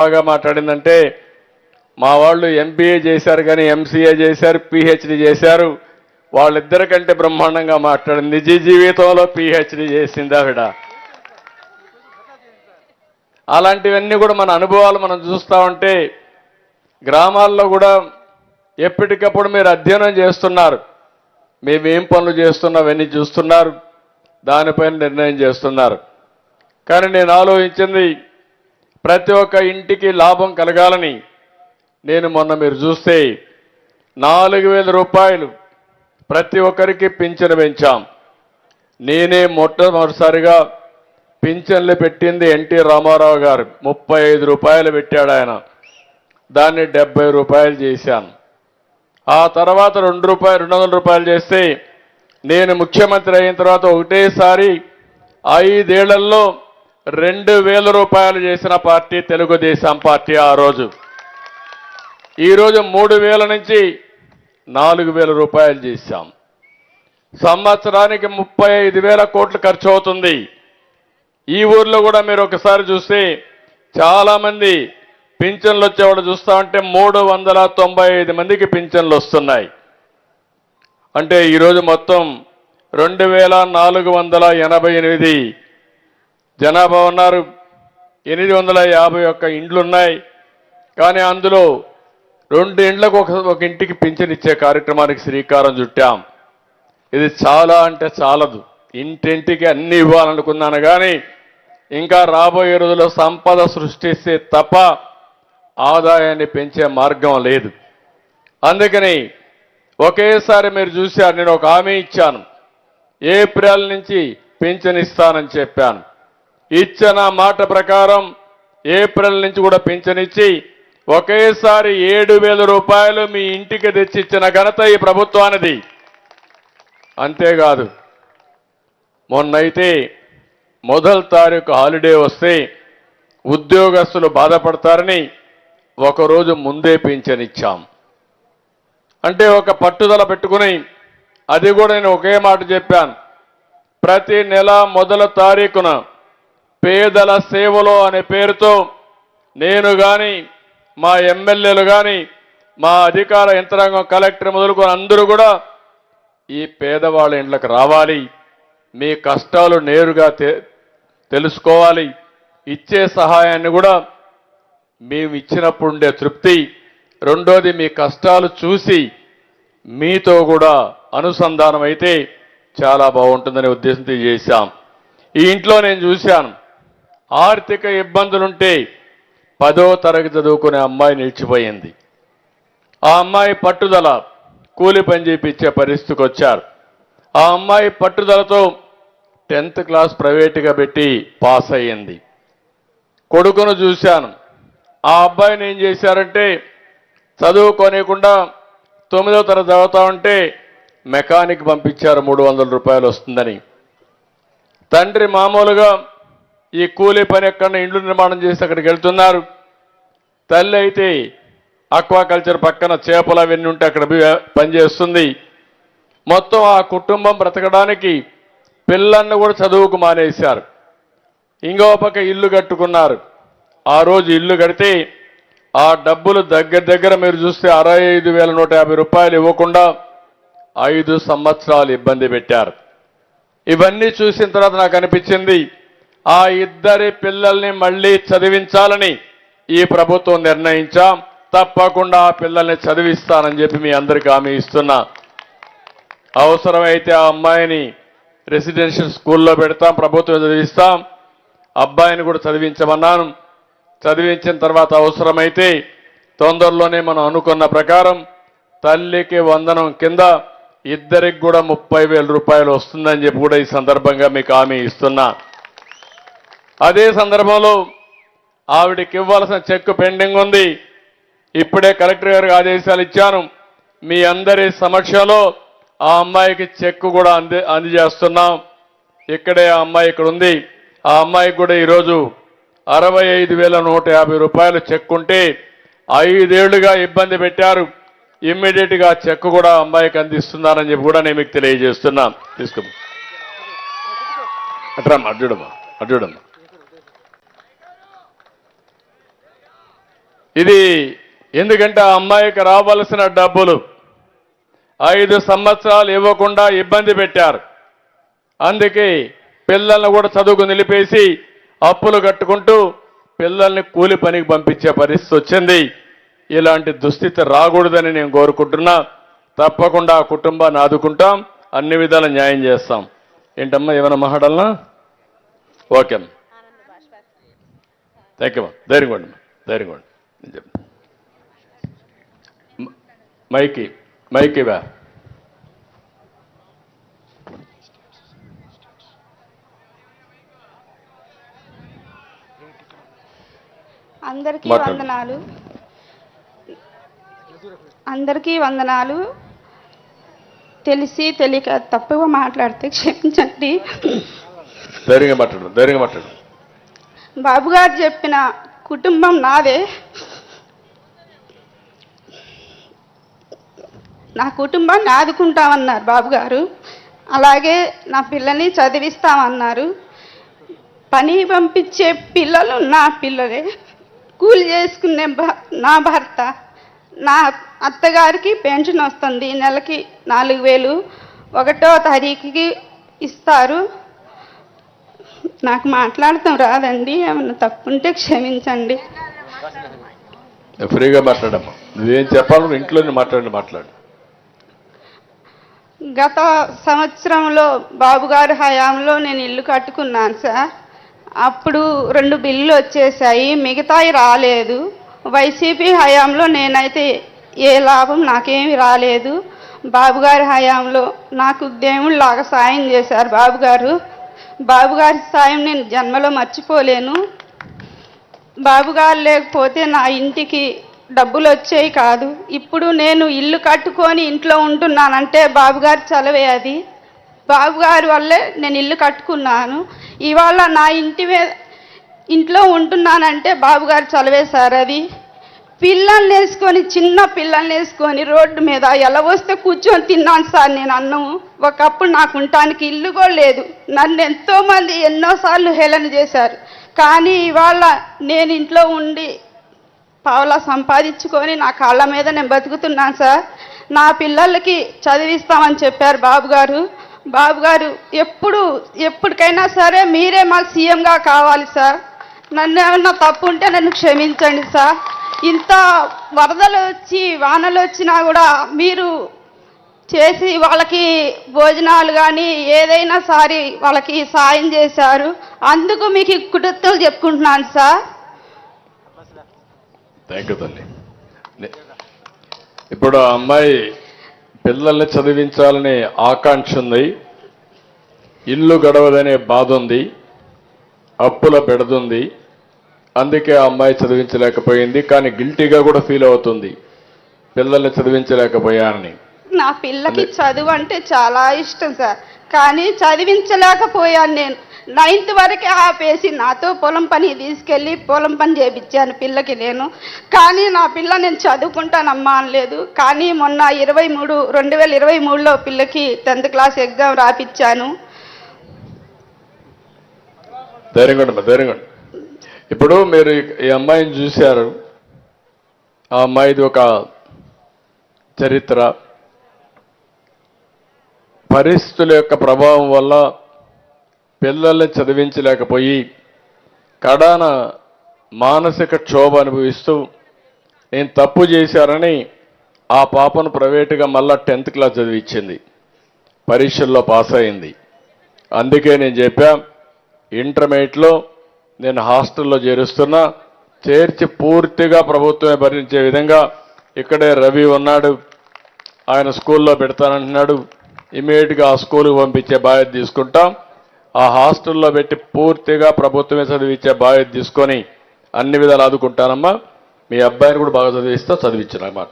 బాగా మాట్లాడిందంటే మా వాళ్ళు ఎంబీఏ చేశారు కానీ ఎంసీఏ చేశారు, పిహెచ్డి చేశారు. వాళ్ళిద్దరికంటే బ్రహ్మాండంగా మాట్లాడింది. నిజ జీవితంలో పిహెచ్డి చేసింది ఆవిడ. అలాంటివన్నీ కూడా మన అనుభవాలు మనం చూస్తూ ఉంటే గ్రామాల్లో కూడా ఎప్పటికప్పుడు మీరు అధ్యయనం చేస్తున్నారు. మేమేం పనులు చేస్తున్నామని చూస్తున్నారు, దానిపైన నిర్ణయం చేస్తున్నారు. కానీ నేను ఆలోచించింది ప్రతి ఒక్క ఇంటికి లాభం కలగాలని. నేను మొన్న మీరు చూస్తే 4,000 రూపాయలు ప్రతి ఒక్కరికి పింఛను పెంచాం. నేనే మొట్టమొదటిసారిగా పింఛన్లు పెట్టింది ఎన్టీ రామారావు గారు. 35 రూపాయలు పెట్టాడు ఆయన. దాన్ని 70 రూపాయలు చేశాను. ఆ తర్వాత 200 రూపాయలు చేస్తే నేను ముఖ్యమంత్రి అయిన తర్వాత ఒకటేసారి 5 ఏళ్లలో 2,000 రూపాయలు చేసిన పార్టీ తెలుగుదేశం పార్టీ ఆ రోజు. ఈరోజు 3,000 నుంచి 4,000 రూపాయలు చేశాం. సంవత్సరానికి 35,000 కోట్లు ఖర్చు అవుతుంది. ఈ ఊర్లో కూడా మీరు ఒకసారి చూస్తే చాలామంది పింఛన్లు వచ్చేవాడు చూస్తా ఉంటే 395 మందికి పింఛన్లు వస్తున్నాయి. అంటే ఈరోజు మొత్తం 2,488 జనాభా ఉన్నారు. 851 ఇండ్లున్నాయి. కానీ అందులో 2 ఇండ్లకు ఒక ఇంటికి పింఛన్ ఇచ్చే కార్యక్రమానికి శ్రీకారం చుట్టాం. ఇది చాలా అంటే చాలదు. ఇంటింటికి అన్ని ఇవ్వాలనుకున్నాను కానీ ఇంకా రాబోయే రోజుల్లో సంపద సృష్టిస్తే తప్ప ఆదాయాన్ని పెంచే మార్గం లేదు. అందుకని ఒకేసారి మీరు చూశారు, నేను ఒక హామీ ఇచ్చాను. ఏప్రిల్ నుంచి పింఛన్ ఇస్తానని చెప్పాను. ఇచ్చిన మాట ప్రకారం ఏప్రిల్ నుంచి కూడా పింఛన్ ఇచ్చి ఒకేసారి 7,000 రూపాయలు మీ ఇంటికి తెచ్చిచ్చిన ఘనత ఈ ప్రభుత్వానిది. అంతేకాదు, మొన్నైతే మొదటి తారీఖు హాలిడే వస్తే ఉద్యోగస్తులు బాధపడతారని ఒకరోజు ముందే పింఛన్ ఇచ్చాం. అంటే ఒక పట్టుదల పెట్టుకుని, అది కూడా నేను ఒకే మాట చెప్పాను, ప్రతి నెల మొదటి తారీఖున పేదల సేవలో అనే పేరుతో నేను కానీ మా ఎమ్మెల్యేలు కానీ మా అధికార యంత్రాంగం కలెక్టర్ మొదలుకొని అందరూ కూడా ఈ పేదవాళ్ళ ఇండ్లకు రావాలి. మీ కష్టాలు నేరుగా తెలుసుకోవాలి. ఇచ్చే సహాయాన్ని కూడా మేము ఇచ్చినప్పుడు ఉండే తృప్తి, రెండోది మీ కష్టాలు చూసి మీతో కూడా అనుసంధానం అయితే చాలా బాగుంటుందనే ఉద్దేశంతో చేశాం. ఈ ఇంట్లో నేను చూశాను, ఆర్థిక ఇబ్బందులుంటే 10వ తరగతి చదువుకునే అమ్మాయి నిలిచిపోయింది. ఆ అమ్మాయి పట్టుదల కూలి పని చేయించే పరిస్థితికి వచ్చారు. ఆ అమ్మాయి పట్టుదలతో 10th క్లాస్ ప్రైవేటుగా పెట్టి పాస్ అయ్యింది. కొడుకును చూశాను. ఆ అబ్బాయిని ఏం చేశారంటే చదువుకోనికుండా 9వ తరగతి చదువుతా ఉంటే మెకానిక్ పంపించారు, 300 రూపాయలు వస్తుందని. తండ్రి మామూలుగా ఈ కూలీ పని ఎక్కడ ఇండ్లు నిర్మాణం చేసి అక్కడికి వెళ్తున్నారు. తల్లి అయితే అక్వాకల్చర్ పక్కన చేపలు అవన్నీ ఉంటే అక్కడ పనిచేస్తుంది. మొత్తం ఆ కుటుంబం బ్రతకడానికి పిల్లల్ని కూడా చదువుకు మానేశారు. ఇంకో పక్క ఇల్లు కట్టుకున్నారు. ఆ రోజు ఇల్లు కడితే ఆ డబ్బులు దగ్గర మీరు చూస్తే 65,150 రూపాయలు ఇవ్వకుండా 5 సంవత్సరాలు ఇబ్బంది పెట్టారు. ఇవన్నీ చూసిన తర్వాత నాకు అనిపించింది, ఆ ఇద్దరి పిల్లల్ని మళ్ళీ చదివించాలని ఈ ప్రభుత్వం నిర్ణయించాం. తప్పకుండా ఆ పిల్లల్ని చదివిస్తానని చెప్పి మీ అందరికీ హామీ ఇస్తున్నా. అవసరమైతే ఆ అమ్మాయిని రెసిడెన్షియల్ స్కూల్లో పెడతాం, ప్రభుత్వం చదివిస్తాం. అబ్బాయిని కూడా చదివించమన్నాను. చదివించిన తర్వాత అవసరమైతే తొందరలోనే మనం అనుకున్న ప్రకారం తల్లికి వందనం కింద ఇద్దరికి కూడా 30,000 రూపాయలు వస్తుందని చెప్పి కూడా ఈ సందర్భంగా మీకు హామీ ఇస్తున్నా. అదే సందర్భంలో ఆవిడకి ఇవ్వాల్సిన చెక్ పెండింగ్ ఉంది. ఇప్పుడే కలెక్టర్ గారికి ఆదేశాలు ఇచ్చాను. మీ అందరి సమక్షంలో ఆ అమ్మాయికి చెక్ కూడా అందజేస్తున్నాం. ఇక్కడే ఆ అమ్మాయి ఇక్కడ ఉంది. ఆ అమ్మాయికి కూడా ఈరోజు 65,150 రూపాయలు చెక్ ఉంటే 5 ఏళ్లుగా ఇబ్బంది పెట్టారు. ఇమ్మీడియట్ గా చెక్ కూడా అమ్మాయికి అందిస్తున్నారని చెప్పి కూడా నేను మీకు తెలియజేస్తున్నాను. తీసుకో అడ్డమ్మా. ఇది ఎందుకంటే ఆ అమ్మాయికి రావాల్సిన డబ్బులు 5 సంవత్సరాలు ఇవ్వకుండా ఇబ్బంది పెట్టారు. అందుకే పిల్లల్ని కూడా చదువుకు నిలిపేసి అప్పులు కట్టుకుంటూ పిల్లల్ని కూలి పనికి పంపించే పరిస్థితి వచ్చింది. ఇలాంటి దుస్థితి రాకూడదని నేను కోరుకుంటున్నా. తప్పకుండా ఆ కుటుంబాన్ని ఆదుకుంటాం, అన్ని విధాల న్యాయం చేస్తాం. ఏంటమ్మా ఏమైనా మాట్లాడాలనా? ఓకే అమ్మా, థ్యాంక్ యూ అమ్మా. ధైర్యంగా ఉండి ధైర్యంగా ఉండి. నేను చెప్తాను. మైకి వా అందరికీ వందనాలు. తెలిసి తెలియక తప్పుగా మాట్లాడితే క్షమించండి. ధైర్యంగా మాట్లాడు. బాబు గారు చెప్పిన కుటుంబం నాదే. నా కుటుంబాన్ని ఆదుకుంటామన్నారు బాబు గారు. అలాగే నా పిల్లల్ని చదివిస్తామన్నారు. పని పంపించే పిల్లలు నా పిల్లలే. కూలి చేసుకునే నా భర్త. నా అత్తగారికి పెన్షన్ వస్తుంది, నెలకి 4000 1వ తారీఖుకి ఇస్తారు. నాకు మాట్లాడతాం రాదండి, ఏమన్నా తప్పుంటే క్షమించండి. ఫ్రీగా మాట్లాడమ్మా, నువ్వేం చెప్పాలి ఇంట్లోనే మాట్లాడు. గత సంవత్సరంలో బాబుగారి హయాంలో నేను ఇల్లు కట్టుకున్నాను సార్. అప్పుడు 2 బిల్లులు వచ్చేసాయి, మిగతాయి రాలేదు. వైసీపీ హయాంలో నేనైతే ఏ లాభం నాకేమి రాలేదు. బాబుగారి హయాంలో నాకు దేవుళ్ళలాగా సాయం చేశారు బాబుగారు. బాబుగారి సాయం నేను జన్మలో మర్చిపోలేను. బాబుగారు లేకపోతే నా ఇంటికి డబ్బులు వచ్చేవి కాదు. ఇప్పుడు నేను ఇల్లు కట్టుకొని ఇంట్లో ఉంటున్నానంటే బాబుగారి చలవే అది. బాబుగారి వల్లే నేను ఇల్లు కట్టుకున్నాను. ఇవాళ నా ఇంట్లో ఉంటున్నానంటే బాబుగారు చలవే సార్ అది. పిల్లల్ని వేసుకొని, చిన్న పిల్లల్ని వేసుకొని రోడ్డు మీద ఎలా వస్తే కూర్చొని తిన్నాను సార్ నేను అన్నం. ఒకప్పుడు నాకు ఉండటానికి ఇల్లు కూడా లేదు. నన్ను ఎంతోమంది ఎన్నోసార్లు హేళన చేశారు. కానీ ఇవాళ నేను ఇంట్లో ఉండి పావలా సంపాదించుకొని నా కాళ్ళ మీద నేను బతుకుతున్నాను సార్. నా పిల్లలకి చదివిస్తామని చెప్పారు బాబుగారు. బాబుగారు ఎప్పటికైనా సరే మీరే మా సీఎంగా కావాలి సార్. నన్ను ఏమన్నా తప్పు ఉంటే నన్ను క్షమించండి సార్. ఇంత వరదలు వచ్చి వానలు వచ్చినా కూడా మీరు చేసి వాళ్ళకి భోజనాలు కానీ ఏదైనా సారి వాళ్ళకి సాయం చేశారు. అందుకు మీకు కృతజ్ఞతలు చెప్పుకుంటున్నాను సార్. థ్యాంక్ యూ తల్లి. ఇప్పుడు ఆ అమ్మాయి పిల్లల్ని చదివించాలనే ఆకాంక్ష ఉంది, ఇల్లు గడవదనే బాధ ఉంది, అప్పుల బెడదుంది. అందుకే ఆ అమ్మాయి చదివించలేకపోయింది. కానీ గిల్టీగా కూడా ఫీల్ అవుతుంది, పిల్లల్ని చదివించలేకపోయానని. నా పిల్లకి చదువు అంటే చాలా ఇష్టం సార్, కానీ చదివించలేకపోయాను. నేను 9th వరకే ఆపేసి నాతో పొలం పని తీసుకెళ్ళి పొలం పని చేయించాను పిల్లకి నేను. కానీ నా పిల్ల నేను చదువుకుంటానమ్మా అనలేదు. కానీ మొన్న 2023లో పిల్లకి 10th క్లాస్ ఎగ్జామ్ రాపిచ్చాను. ధైర్యంగా. ఇప్పుడు మీరు ఈ అమ్మాయిని చూశారు. ఆ అమ్మాయిది ఒక చరిత్ర. పరిస్థితుల యొక్క ప్రభావం వల్ల పిల్లల్ని చదివించలేకపోయి కడాన మానసిక క్షోభ అనుభవిస్తూ నేను తప్పు చేశారని ఆ పాపను ప్రైవేటుగా మళ్ళా 10th క్లాస్ చదివించింది. పరీక్షల్లో పాస్ అయింది. అందుకే నేను చెప్పా, ఇంటర్మీడియట్లో నేను హాస్టల్లో చేరుస్తున్నా, చేర్చి పూర్తిగా ప్రభుత్వమే భరించే విధంగా ఇక్కడే రవి ఉన్నాడు, ఆయన స్కూల్లో పెడతానంటున్నాడు. ఇమీడియట్గా ఆ స్కూల్కి పంపించే బాధ్యత తీసుకుంటాం. ఆ హాస్టల్లో పెట్టి పూర్తిగా ప్రభుత్వమే చదివించే బాధ్యత తీసుకొని అన్ని విధాలు ఆదుకుంటానమ్మా. మీ అబ్బాయిని కూడా బాగా చదివిస్తా, చదివించిన అమ్మా.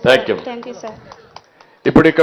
Thank you. సార్. ఇప్పుడు ఇక్కడ